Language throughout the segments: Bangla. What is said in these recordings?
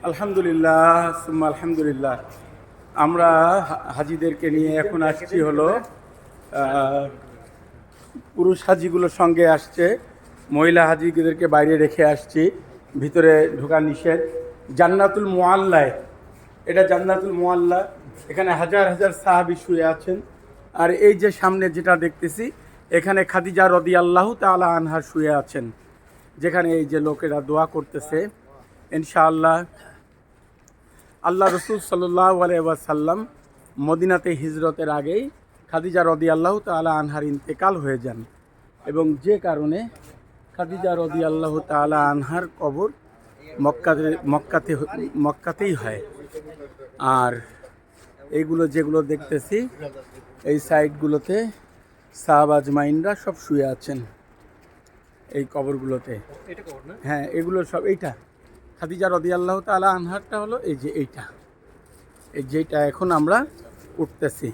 আলহামদুলিল্লাহ সুম্মা আলহামদুলিল্লাহ। আমরা হাজিদেরকে নিয়ে এখন আসছি হলো পুরুষ হাজিগুলোর সঙ্গে আসছে, মহিলা হাজিদেরকে বাইরে রেখে আসছি, ভিতরে ঢোকা নিষেধ। জান্নাতুল মুআল্লায়, এটা জান্নাতুল মুআল্লা, এখানে হাজার হাজার সাহাবী শুয়ে আছেন। আর এই যে সামনে যেটা দেখতেছি, এখানে খাদিজা রাদিয়াল্লাহু তাআলা আনহা শুয়ে আছেন, যেখানে এই যে লোকেরা দোয়া করতেছে। ইনশাআল্লাহ আল্লাহ রসুল সাল্লাল্লাহু আলাইহি ওয়াসাল্লাম মদিনাতে হিজরতের আগেই খাদিজা রাদিয়াল্লাহু তাআলা আনহার ইন্তেকাল হয়ে যান, এবং যে কারণে খাদিজা রাদিয়াল্লাহু তাআলা আনহার কবর মক্কাতেই হয়। আর এইগুলো যেগুলো দেখতেছি, এই সাইডগুলোতে সাহাবা আজমাইনরা সব শুয়ে আছেন এই কবরগুলোতে। হ্যাঁ, এগুলো সব, এইটা খাদিজা রাদিয়াল্লাহু তাআলা আনহারটা হলো এই যে এইটা, এই যেটা এখন আমরা উঠতেছি।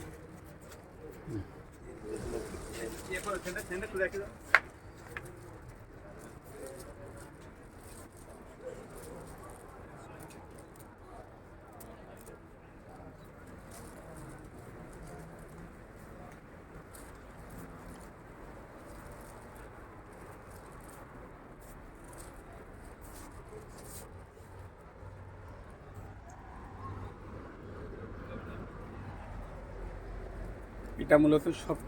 এটা মূলত সব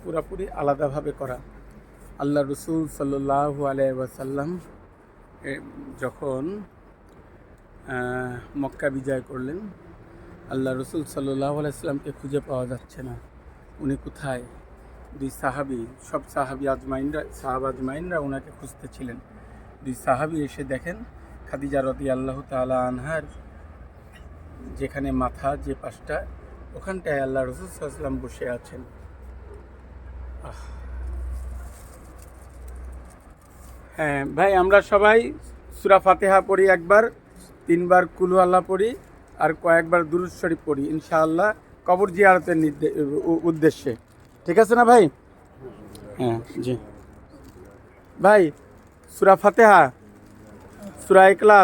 পুরাপুরি আলাদাভাবে করা। আল্লাহ রসুল সাল্লাল্লাহু আলাইহি ওয়াসাল্লাম যখন মক্কা বিজয় করলেন, আল্লাহ রসুল সাল্লাল্লাহু আলাইহি ওয়াসাল্লামকে খুঁজে পাওয়া যাচ্ছে না, উনি কোথায়। দুই সাহাবি, সব সাহাবা আজমাইনরা ওনাকে খুঁজতেছিলেন। দুই সাহাবি এসে দেখেন খাদিজা রাদিয়াল্লাহু তাআলা আনহার যেখানে মাথা, যে পাশটা, ওখানটায় আল্লাহ রসুল সাল্লাল্লাহু আলাইহি ওয়াসাল্লাম বসে আছেন। হ্যাঁ ভাই, আমরা সবাই সূরা ফাতিহা পড়ি একবার, 3 বার কুল আল্লাহ পড়ি, আর কয়েকবার দুরূদ শরীফ পড়ি ইনশাআল্লাহ কবর জিয়ারতের উদ্দেশ্যে। ঠিক আছে না ভাই? হ্যাঁ জি ভাই, সূরা ফাতিহা, সূরা ইখলাস।